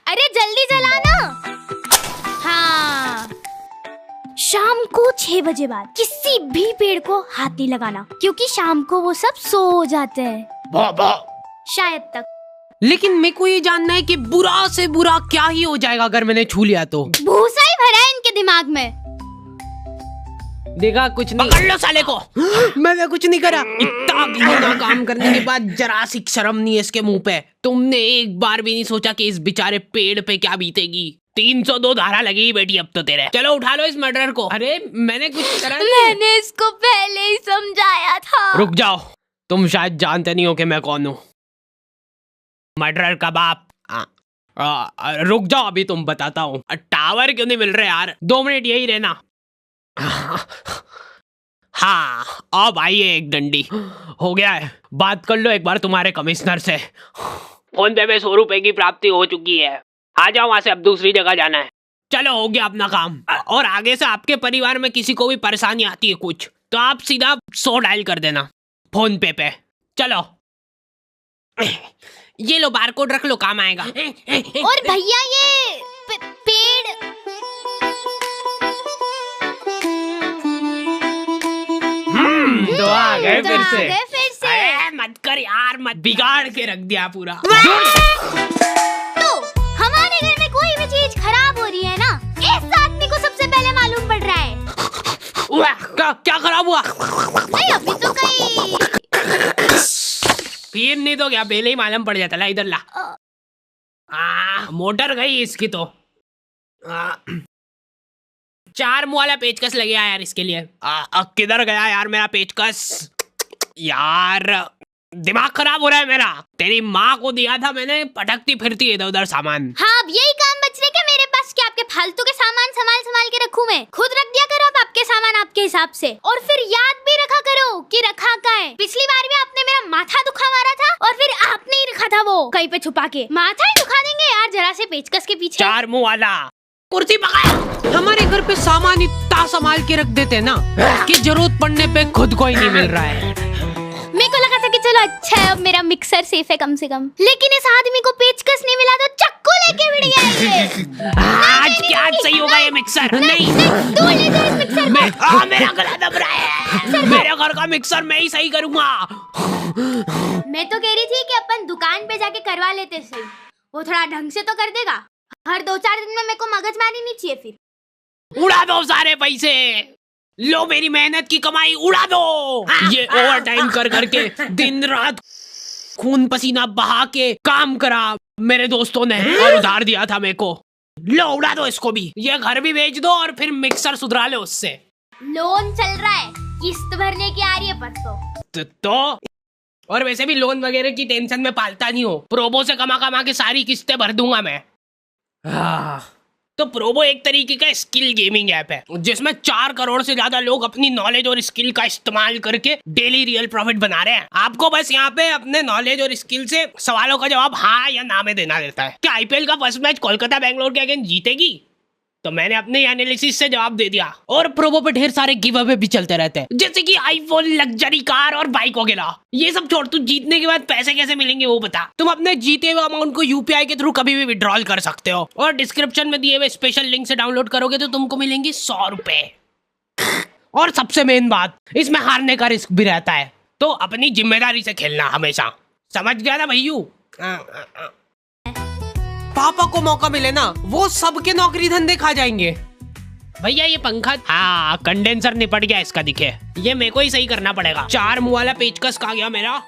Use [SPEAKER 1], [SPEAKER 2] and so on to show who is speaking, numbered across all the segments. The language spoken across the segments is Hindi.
[SPEAKER 1] अरे जल्दी जलाना। हाँ, शाम को 6 बजे बाद किसी भी पेड़ को हाथ नहीं लगाना, क्योंकि शाम को वो सब सो जाते हैं शायद तक।
[SPEAKER 2] लेकिन मेरे को ये जानना है कि बुरा से बुरा क्या ही हो जाएगा अगर मैंने छू लिया तो।
[SPEAKER 1] भूसा ही भरा है इनके दिमाग में।
[SPEAKER 2] देखा कुछ नहीं। पकड़ लो साले को। मैंने कुछ नहीं करा। इतना घिनौना काम करने के बाद जरा सी शर्म नहीं है इसके मुंह पे। तुमने एक बार भी नहीं सोचा कि इस बेचारे पेड़ पे क्या बीतेगी। 302 धारा लगी बेटी अब तो तेरे। चलो उठा लो इस मर्डरर को। अरे मैंने कुछ करा नहीं।
[SPEAKER 1] मैंने इसको पहले ही समझाया था।
[SPEAKER 2] रुक जाओ, तुम शायद जानते नहीं हो कि मैं कौन हूँ। मर्डरर का बाप। रुक जाओ, अभी तुम बताता हूँ। टावर क्यों नहीं मिल रहे यार? 2 मिनट यही रहना। हाँ, अब आइए एक डंडी। हो गया है, बात कर लो एक बार तुम्हारे कमिश्नर से। फोन पे में 100 रुपए की प्राप्ति हो चुकी है। आ जाओ वहां से, अब दूसरी जगह जाना है। चलो हो गया अपना काम। और आगे से आपके परिवार में किसी को भी परेशानी आती है कुछ, तो आप सीधा 100 डायल कर देना फोन पे। चलो ये लो बारकोड रख लो, काम आएगा।
[SPEAKER 1] और भैया ये पेड़
[SPEAKER 2] तो आ गए फिर से।
[SPEAKER 1] अरे
[SPEAKER 2] मत कर यार, मत बिगाड़ के रख दिया पूरा।
[SPEAKER 1] तो हमारे घर में कोई भी चीज खराब हो रही है ना, इस आदमी को सबसे पहले मालूम पड़ रहा है।
[SPEAKER 2] क्या खराब हुआ?
[SPEAKER 1] नहीं अभी तो कहीं
[SPEAKER 2] फिर नहीं तो क्या पहले ही मालूम पड़ जाता। ला इधर ला। मोटर गई इसकी तो। 4 मुँह वाला पेचकस लग गया यार इसके लिए। किधर गया यार मेरा पेचकस? यार दिमाग खराब हो रहा है मेरा। तेरी माँ को दिया था मैंने, पटकती फिरती इधर उधर सामान।
[SPEAKER 1] हाँ, अब यही काम बच रहे क्या मेरे पास? क्या आपके फालतू के सामान संभाल के रखूं मैं? खुद रख दिया करो आप आपके सामान आपके हिसाब से, और फिर याद भी रखा करो कि रखा कहाँ है। पिछली बार भी आपने मेरा माथा दुखा मारा था, और फिर आपने ही रखा था वो कहीं पे छुपा के। माथा ही दुखा देंगे यार जरा से पेचकस के पीछे।
[SPEAKER 2] 4 मुँह वाला कुर्सी पकड़। हमारे घर पे सामान इतना संभाल के रख देते हैं ना कि जरूरत पड़ने पे खुद को ही नहीं मिल रहा है।
[SPEAKER 1] मेरे को लगा था कि चलो अच्छा है, अब मेरा मिक्सर सेफ है कम से कम। लेकिन इस आदमी को पेचकस नहीं मिला तो चक्कू लेके भिड़ गया ये।
[SPEAKER 2] आज क्या सही होगा ये मिक्सर? नहीं
[SPEAKER 1] तू ले जा इस मिक्सर को।
[SPEAKER 2] मेरा गला दब रहा है। मेरे घर का मिक्सर मैं ही सही करूंगा।
[SPEAKER 1] मैं तो कह रही थी कि अपन दुकान पे जाके करवा लेते सही, वो थोड़ा ढंग से तो कर देगा। हर 2-4 दिन में मेरे को मगजमारी नहीं चाहिए फिर।
[SPEAKER 2] उड़ा दो सारे पैसे, लो मेरी मेहनत की कमाई उड़ा दो। ये ओवर टाइम कर करके दिन रात खून पसीना बहा के काम करा मेरे दोस्तों ने, और उधार दिया था मेरे को। लो उड़ा दो इसको भी, ये घर भी बेच दो और फिर मिक्सर सुधरा लो उससे।
[SPEAKER 1] लोन चल रहा है, किस्त भरने की आ रही है परसों।
[SPEAKER 2] तो और वैसे भी लोन वगैरह की टेंशन में पालता नहीं हो। प्रोबो से कमा कमा के सारी किस्तें भर दूंगा मैं। तो प्रोबो एक तरीके का स्किल गेमिंग ऐप है जिसमें 4 करोड़ से ज्यादा लोग अपनी नॉलेज और स्किल का इस्तेमाल करके डेली रियल प्रॉफिट बना रहे हैं। आपको बस यहाँ पे अपने नॉलेज और स्किल से सवालों का जवाब हाँ या ना में देना रहता है। क्या आईपीएल का फर्स्ट मैच कोलकाता बैंगलोर के अगेंस्ट जीतेगी? तो मैंने अपने एनालिसिस से जवाब दे दिया। और प्रोबो पे ढेर सारे गिव अवे भी चलते रहते हैं, जैसे कि आईफोन, लग्जरी कार और बाइक वगैरह। ये सब छोड़, तू जीतने के बाद पैसे कैसे मिलेंगे वो बता। तुम अपने जीते हुए अमाउंट को यूपीआई के थ्रू कभी भी विड्रॉल कर सकते हो, और डिस्क्रिप्शन में दिए हुए स्पेशल लिंक से डाउनलोड करोगे तो तुमको मिलेंगे 100 रुपए। और सबसे मेन बात, इसमें हारने का रिस्क भी रहता है, तो अपनी जिम्मेदारी से खेलना हमेशा। समझ गया ना भैयू? पापा को मौका मिले ना, वो सबके नौकरी धंधे खा जाएंगे। भैया ये पंखा, हाँ कंडेंसर निपट गया इसका, दिखे। ये मेरे को ही सही करना पड़ेगा। 4 मुँह वाला पेचकस कहाँ गया मेरा?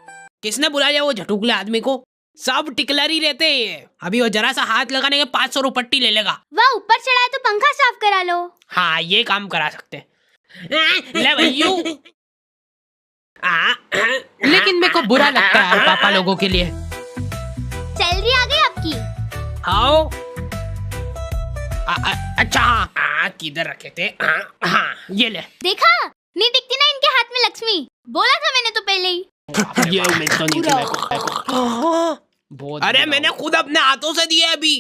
[SPEAKER 2] किसने बुला लिया वो झटुकले आदमी को? सब टिकलर ही रहते हैं। अभी वो जरा सा हाथ लगाने के 500 रुपट्टी ले लेगा।
[SPEAKER 1] वह ऊपर चढ़ा है तो पंखा साफ करा लो।
[SPEAKER 2] हाँ ये काम करा सकते। ले भैयू। लेकिन मेरे को बुरा लगता है पापा लोगों के लिए।
[SPEAKER 1] सैलरी आ गई आपकी?
[SPEAKER 2] आओ। अच्छा हाँ, किधर रखे थे? हाँ ये ले।
[SPEAKER 1] देखा, नहीं दिखती ना इनके हाथ में लक्ष्मी? बोला था मैंने तो पहले ही।
[SPEAKER 2] ये उम्मीद तो नहीं थी मेरे को। अरे मैंने खुद अपने हाथों से दिए अभी।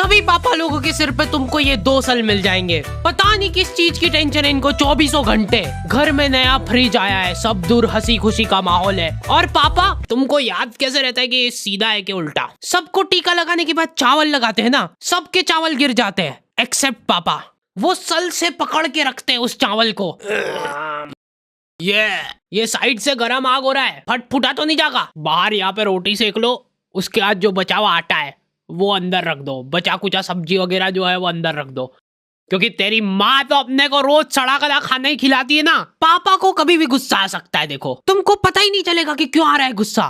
[SPEAKER 2] सभी पापा लोगों के सिर पे तुमको ये 2 साल मिल जाएंगे। पता नहीं किस चीज की टेंशन है इनको 24 घंटे। घर में नया फ्रिज आया है, सब दूर हंसी खुशी का माहौल है। और पापा तुमको याद कैसे रहता है कि ये सीधा है कि उल्टा? सबको टीका लगाने के बाद चावल लगाते हैं ना, सबके चावल गिर जाते हैं एक्सेप्ट पापा। वो सल से पकड़ के रखते हैं उस चावल को। ये साइड से गरम आग हो रहा है, फट फुटा तो नहीं जाएगा? बाहर यहाँ पे रोटी सेक लो, उसके बाद जो बचा हुआ आटा है वो अंदर रख दो, बचा कुचा सब्जी वगैरह जो है वो अंदर रख दो, क्योंकि तेरी माँ तो अपने को रोज सड़ा गला खाना ही खिलाती है ना। पापा को कभी भी गुस्सा आ सकता है, देखो तुमको पता ही नहीं चलेगा कि क्यों आ रहा है गुस्सा,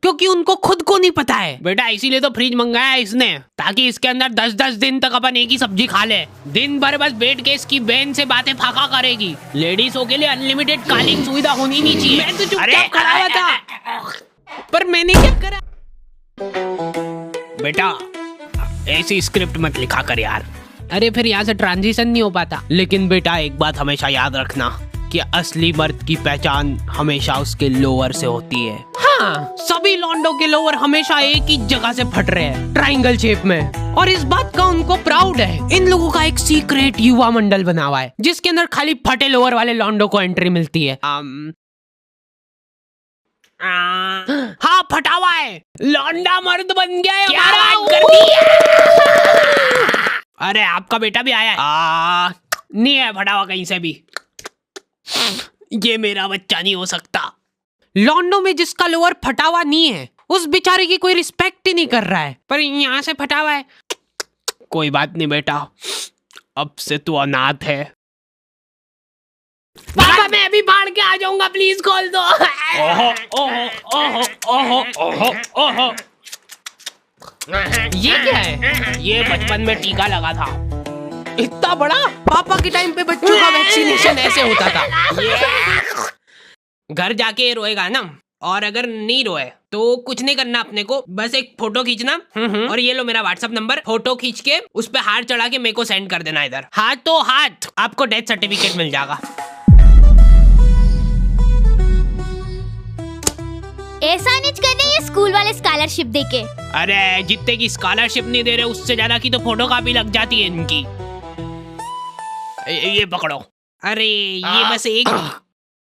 [SPEAKER 2] क्योंकि उनको खुद को नहीं पता है। बेटा इसीलिए तो फ्रिज मंगाया है इसने, ताकि इसके अंदर 10-10 दिन तक अपन एक ही सब्जी खा ले। दिन भर बस बैठ के इसकी बहन से बातें फाका करेगी। लेडीजों के लिए अनलिमिटेड कॉलिंग सुविधा होनी नहीं चाहिए। मैं तो चुपचाप खड़ा हुआ था, पर मैंने क्या करा? बेटा ऐसी स्क्रिप्ट मत लिखा कर यार। अरे फिर यहाँ से ट्रांजिशन नहीं हो पाता। लेकिन बेटा एक बात हमेशा याद रखना कि असली मर्द की पहचान हमेशा उसके लोअर से होती है। हाँ, सभी लॉन्डो के लोअर हमेशा एक ही जगह से फट रहे हैं, ट्रायंगल शेप में, और इस बात का उनको प्राउड है। इन लोगों का एक सीक्रेट युवा मंडल बना हुआ है, जिसके अंदर खाली फटे लोअर वाले लॉन्डो को एंट्री मिलती है। हाँ फटा हुआ है, लौंडा मर्द बन गया है। क्या बात कर दी? अरे आपका बेटा भी आया है? नहीं है फटा हुआ कहीं से भी। ये मेरा बच्चा नहीं हो सकता। लॉन्डो में जिसका लोअर फटा हुआ नहीं है उस बेचारे की कोई रिस्पेक्ट ही नहीं कर रहा है, पर यहाँ से फटा हुआ है। कोई बात नहीं बेटा, अब से तू अनाथ है। पापा मैं अभी बाढ़ के आ जाऊंगा, प्लीज खोल दो। ओहो ओहो ओहो ओहो ओहो ओहो, ये क्या है? ये बचपन में टीका लगा था, इतना बड़ा। पापा के टाइम पे बच्चों का वैक्सीनेशन ऐसे होता था। घर जाके रोएगा ना, और अगर नहीं रोए तो कुछ नहीं करना अपने को, बस एक फोटो खींचना और ये लो मेरा व्हाट्सएप नंबर, फोटो खींच के उस पे हाथ चढ़ा के मेरे को सेंड कर देना इधर। हाथों हाथ आपको डेथ सर्टिफिकेट मिल जाएगा।
[SPEAKER 1] ऐसा नहीं करने ये स्कूल वाले स्कॉलरशिप देके।
[SPEAKER 2] अरे जितने की स्कॉलरशिप नहीं दे रहे उससे ज्यादा की तो फोटो कॉपी लग जाती है इनकी। ये पकड़ो। अरे ये बस एक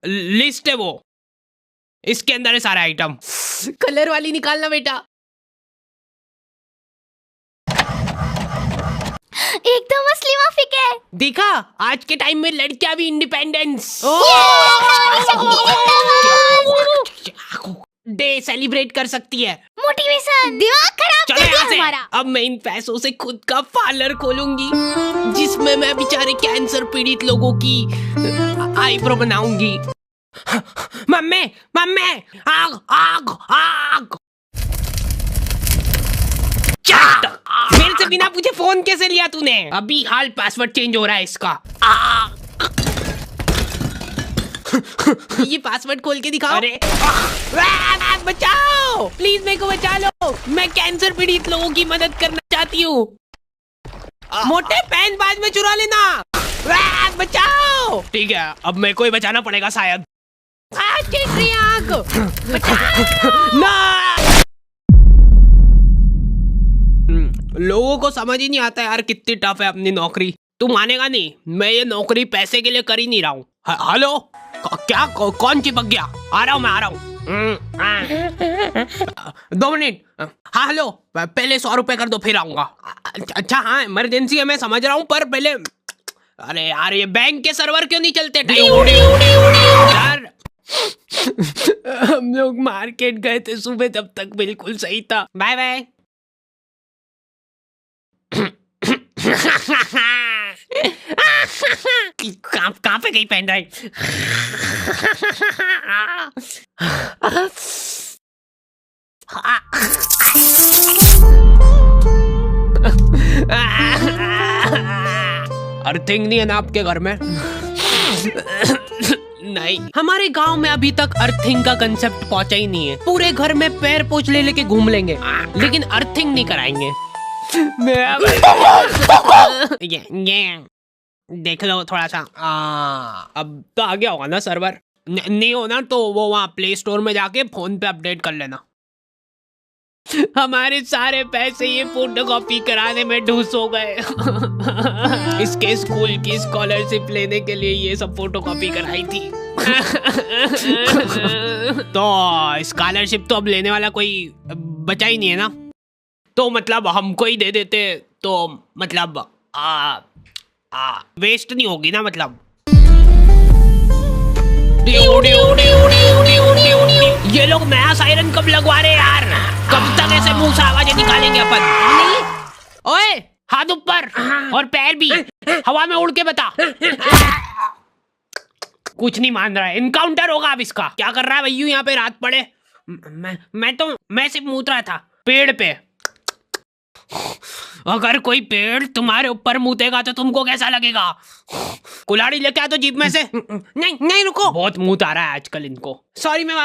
[SPEAKER 2] लिस्ट है, वो इसके अंदर है सारा आइटम। कलर वाली निकालना बेटा।
[SPEAKER 1] एकदम असली माफिक है।
[SPEAKER 2] देखा, आज के टाइम में लड़कियां भी इंडिपेंडेंस डे सेलिब्रेट कर सकती है।
[SPEAKER 1] मोटिवेशन दिमाग खराब कर दिया हमारा।
[SPEAKER 2] अब मैं इन पैसों से खुद का पार्लर खोलूंगी, जिसमें मैं बेचारे कैंसर पीड़ित लोगों की आईब्रो बनाऊंगी। मम्मी मम्मी आग आग आग। मेरे से बिना पूछे फोन कैसे लिया तूने? अभी हाल पासवर्ड चेंज हो रहा है इसका। ये पासवर्ड खोल के दिखाओ। अरे बचाओ, प्लीज मेरे को बचा लो, मैं कैंसर पीड़ित लोगों की मदद करना चाहती हूँ। मोटे पैन बाद में चुरा लेना। बचाओ। ठीक है, अब मेरे को ही बचाना पड़ेगा शायद। लोगों को समझ ही नहीं आता यार कितनी टफ है अपनी नौकरी। तू मानेगा नहीं, मैं ये नौकरी पैसे के लिए कर ही नहीं रहा हूँ। हेलो, क्या कौन चिपक गया? आ रहा हूँ, मैं आ रहा हूँ। 2 मिनट। हाँ हेलो, पहले 100 रुपए कर दो फिर आऊंगा। अच्छा हाँ इमरजेंसी है, मैं समझ रहा हूँ, पर पहले। अरे यार ये बैंक के सर्वर क्यों नहीं चलते? यार हम लोग मार्केट गए थे सुबह, तब तक बिल्कुल सही था। Bye bye. कहाँ पे गई पेन ड्राइव? अर्थिंग नहीं है ना आपके घर में? नहीं, हमारे गांव में अभी तक अर्थिंग का कंसेप्ट पहुंचा ही नहीं है। पूरे घर में पैर पोछ ले लेके घूम लेंगे, लेकिन अर्थिंग नहीं कराएंगे। ये देख लो थोड़ा सा। अब तो आ गया होगा ना सर्वर? नहीं होना तो वो वहाँ प्ले स्टोर में जाके फोन पे अपडेट कर लेना। हमारे सारे पैसे ये फोटोकॉपी कराने में ढूस हो गए। इसके स्कूल की स्कॉलरशिप लेने के लिए ये सब फोटोकॉपी कराई थी। तो स्कॉलरशिप तो अब लेने वाला कोई बचा ही नहीं है ना, तो मतलब हमको ही दे देते तो मतलब वेस्ट नहीं होगी ना मतलब। ये लोग नया सायरन कब लगवा रहे यार? कब तक ऐसे मुंह से आवाजें निकालेंगे अपन? ओए हाथ ऊपर और पैर भी हवा में उड़ के बता। कुछ नहीं मान रहा है, इनकाउंटर होगा अब इसका। क्या कर रहा है भैया यहाँ पे रात पड़े? मैं सिर्फ मूत रहा था पेड़ पे। अगर कोई पेड़ तुम्हारे ऊपर मूतेगा तो तुमको कैसा लगेगा? कुल्हाड़ी लेके आ तो जीप में से। नहीं रुको, बहुत मूत आ रहा है आजकल इनको। सॉरी मैं